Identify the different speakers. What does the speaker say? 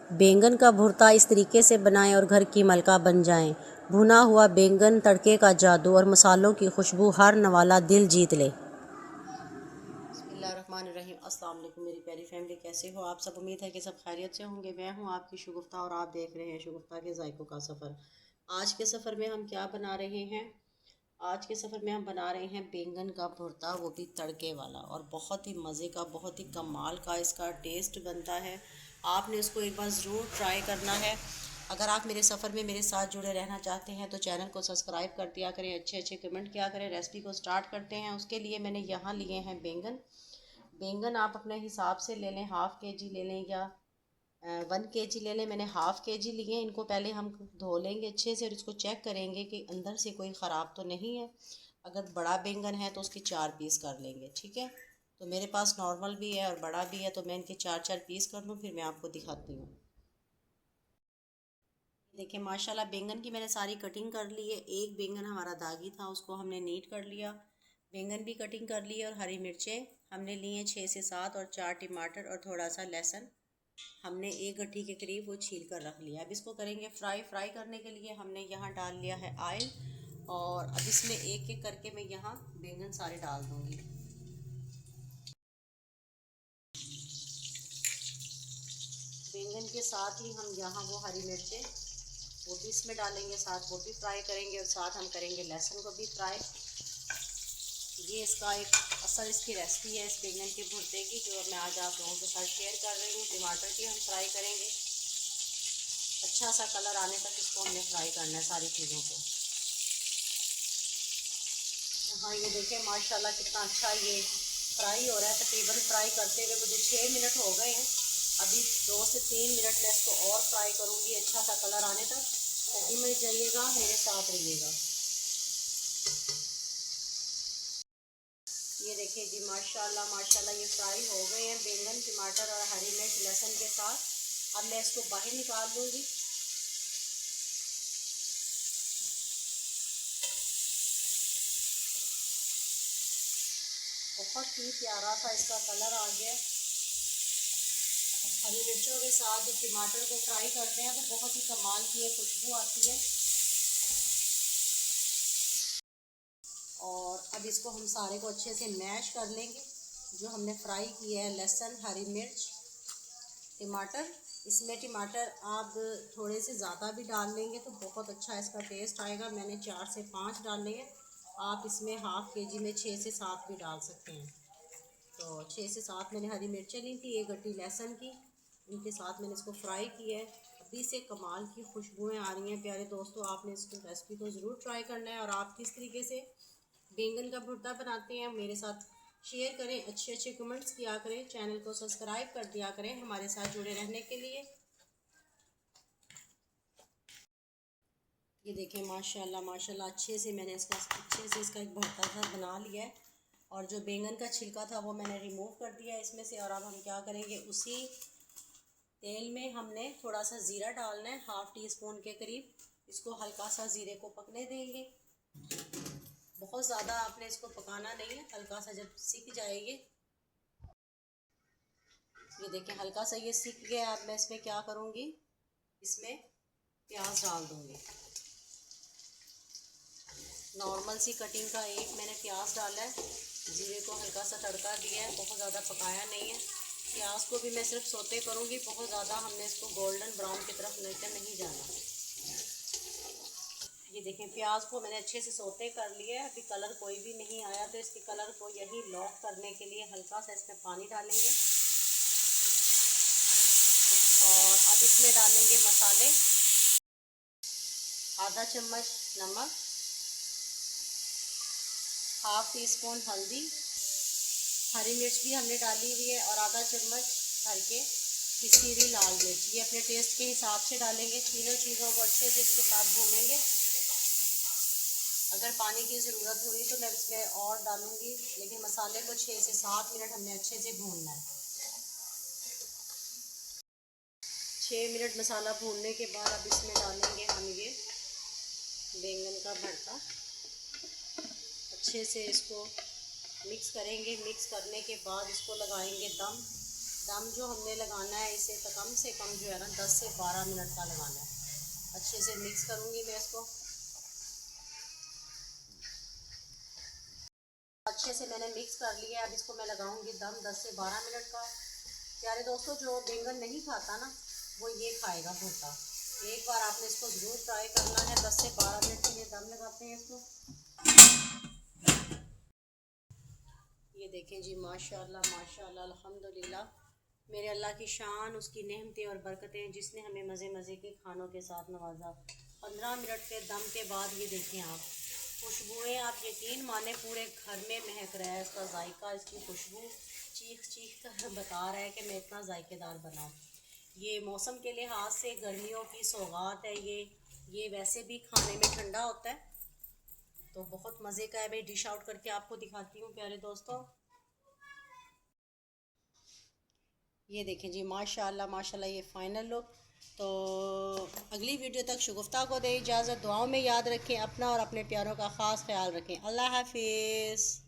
Speaker 1: बैंगन का भुर्ता इस तरीके से बनाएं और घर की मलका बन जाएं। भुना हुआ बैंगन, तड़के का जादू और मसालों की खुशबू हर नवाला दिल जीत ले। बिस्मिल्लाहिर्रहमानिर्रहीम। अस्सलाम वालेकुम मेरी प्यारी फैमिली, कैसे हो आप सब? उम्मीद है कि सब खैरियत से होंगे। मैं हूं आपकी शुगुफ्ता और आप देख रहे हैं शुगुफ्ता के जायकों का सफ़र। आज के सफ़र में हम क्या बना रहे हैं? आज के सफ़र में हम बना रहे हैं बैंगन का भुर्ता, वो भी तड़के वाला, और बहुत ही मज़े का, बहुत ही कमाल का इसका टेस्ट बनता है। आपने इसको एक बार ज़रूर ट्राई करना है। अगर आप मेरे सफ़र में मेरे साथ जुड़े रहना चाहते हैं तो चैनल को सब्सक्राइब कर दिया करें, अच्छे अच्छे कमेंट किया करें। रेसिपी को स्टार्ट करते हैं। उसके लिए मैंने यहाँ लिए हैं बैंगन। बैंगन आप अपने हिसाब से ले लें, हाफ़ के जी ले लें या 1 kg ले लें। मैंने हाफ़ के जी लिए। इनको पहले हम धो लेंगे अच्छे से और इसको चेक करेंगे कि अंदर से कोई ख़राब तो नहीं है। अगर बड़ा बैंगन है तो उसके 4 पीस कर लेंगे, ठीक है। तो मेरे पास नॉर्मल भी है और बड़ा भी है, तो मैं इनके 4 4 पीस कर लूँ, फिर मैं आपको दिखाती हूँ। देखिए माशाल्लाह बैंगन की मैंने सारी कटिंग कर ली है। एक बैंगन हमारा दागी था, उसको हमने नीट कर लिया। बैंगन भी कटिंग कर ली है। और हरी मिर्चें हमने ली हैं 6 से 7, और 4 टमाटर और थोड़ा सा लहसुन हमने 1 गड्ढी के करीब वो छील कर रख लिया। अब इसको करेंगे फ्राई। फ्राई करने के लिए हमने यहाँ डाल लिया है ऑयल, और अब इसमें एक एक करके मैं यहाँ बैंगन सारे डाल दूँगी। बैंगन के साथ ही हम यहाँ वो हरी मिर्चें वो भी इसमें डालेंगे, साथ वो भी फ्राई करेंगे, और साथ हम करेंगे लहसुन को भी फ्राई। ये इसका एक असल इसकी रेसिपी है इस बैंगन के भुर्ते की, जो मैं आज आप लोगों के साथ शेयर कर रही हूँ। टमाटर की हम फ्राई करेंगे, अच्छा सा कलर आने तक इसको हमने फ्राई करना है सारी चीज़ों को। हाँ ये देखें माशाल्लाह कितना अच्छा ये फ्राई हो रहा है। तकरीबन फ्राई करते हुए मुझे 6 मिनट हो गए हैं। अभी 2 से 3 मिनट में इसको और फ्राई करूँगी अच्छा सा कलर आने तक। जल्दी में जाइएगा, मेरे साथ रहिएगा। ये देखिए जी माशाल्लाह माशाल्लाह ये फ्राई हो गए हैं बैंगन, टमाटर और हरी मिर्च लहसुन के साथ। अब मैं इसको बाहर निकाल लूँगी। बहुत ही प्यारा सा इसका कलर आ गया। हरी मिर्चों के साथ जब टमाटर को फ्राई करते हैं तो बहुत ही कमाल की एक खुशबू आती है। और अब इसको हम सारे को अच्छे से मैश कर लेंगे। जो हमने फ्राई किया है लहसुन, हरी मिर्च, टमाटर, इसमें टमाटर आप थोड़े से ज़्यादा भी डाल लेंगे तो बहुत अच्छा इसका टेस्ट आएगा। मैंने 4 से 5 डाले हैं। आप इसमें हाफ़ के जी में 6 से 7 भी डाल सकते हैं। तो 6 से 7 मैंने हरी मिर्चें ली थी, 1 गड्ढी लहसुन की, इनके साथ मैंने इसको फ्राई किया है। अभी से कमाल की खुशबुएं आ रही हैं। प्यारे दोस्तों, आपने इसको रेसिपी को ज़रूर ट्राई करना है। और आप किस तरीके से बैंगन का भुर्ता बनाते हैं मेरे साथ शेयर करें, अच्छे अच्छे कमेंट्स किया करें, चैनल को सब्सक्राइब कर दिया करें हमारे साथ जुड़े रहने के लिए। ये देखें माशाल्लाह माशाल्लाह अच्छे से मैंने इसका एक भरता सा बना लिया है। और जो बैंगन का छिलका था वो मैंने रिमूव कर दिया है इसमें से। और अब हम क्या करेंगे, उसी तेल में हमने थोड़ा सा ज़ीरा डालना है, हाफ़ टी स्पून के करीब। इसको हल्का सा ज़ीरे को पकने देंगे। बहुत ज़्यादा आपने इसको पकाना नहीं है, हल्का सा जब सिक जाएगी। ये देखें हल्का सा ये सिक गया। अब मैं इसमें क्या करूँगी, इसमें प्याज डाल दूँगी। नॉर्मल सी कटिंग का एक मैंने प्याज डाला है। जीरे को हल्का सा तड़का दिया है, बहुत ज़्यादा पकाया नहीं है। प्याज को भी मैं सिर्फ सोते करूँगी, बहुत ज़्यादा हमने इसको गोल्डन ब्राउन की तरफ लेकर नहीं जाना। ये देखें प्याज को मैंने अच्छे से सोते कर लिया है। अभी कलर कोई भी नहीं आया, तो इसके कलर को यही लॉक करने के लिए हल्का सा इसमें पानी डालेंगे। और अब इसमें डालेंगे मसाले, आधा चम्मच नमक, हाफ़ टी स्पून हल्दी, हरी मिर्च भी हमने डाली हुई है, और आधा चम्मच भर के पिसी हुई लाल मिर्च। ये अपने टेस्ट के हिसाब से डालेंगे। तीनों चीज़ों को अच्छे से इसके साथ भूनेंगे। अगर पानी की ज़रूरत हुई तो मैं इसमें और डालूँगी, लेकिन मसाले को 6 से 7 मिनट हमने अच्छे से भूनना है। 6 मिनट मसाला भूनने के बाद अब इसमें डालेंगे हम ये बैंगन का भरता। अच्छे से इसको मिक्स करेंगे। मिक्स करने के बाद इसको लगाएंगे दम। दम जो हमने लगाना है इसे तो कम से कम जो है ना 10 से 12 मिनट का लगाना है। अच्छे से मिक्स करूँगी मैं इसको। अच्छे से मैंने मिक्स कर लिया है। अब इसको मैं लगाऊंगी दम 10 से 12 मिनट का। प्यारे दोस्तों, जो बैंगन नहीं खाता ना वो ये खाएगा भुर्ता। एक बार आपने इसको ज़रूर ट्राई करना है। 10 से 12 मिनट के लिए दम लगाते हैं इसको। ये देखें जी, माशाल्लाह माशाल्लाह अल्हम्दुलिल्लाह। मेरे अल्लाह की शान, उसकी नेमतें और बरकतें जिसने हमें मज़े मज़े के खानों के साथ नवाजा। 15 मिनट के दम के बाद ये देखें आप, खुशबुएँ आप यकीन माने पूरे घर में महक रहा है। इसका जायका, इसकी खुशबू चीख चीख कर बता रहा है कि मैं इतना जायकेदार बनाऊँ। ये मौसम के लिहाज से गर्मियों की सौगात है। ये वैसे भी खाने में ठंडा होता है तो बहुत मज़े का है। मैं डिश आउट करके आपको दिखाती हूँ प्यारे दोस्तों। ये देखें जी, माशाल्लाह माशाल्लाह, ये फ़ाइनल लुक। तो अगली वीडियो तक शगुफ्ता को दे इजाज़त। दुआओं में याद रखें अपना और अपने प्यारों का ख़ास ख्याल रखें। अल्लाह हाफिज़।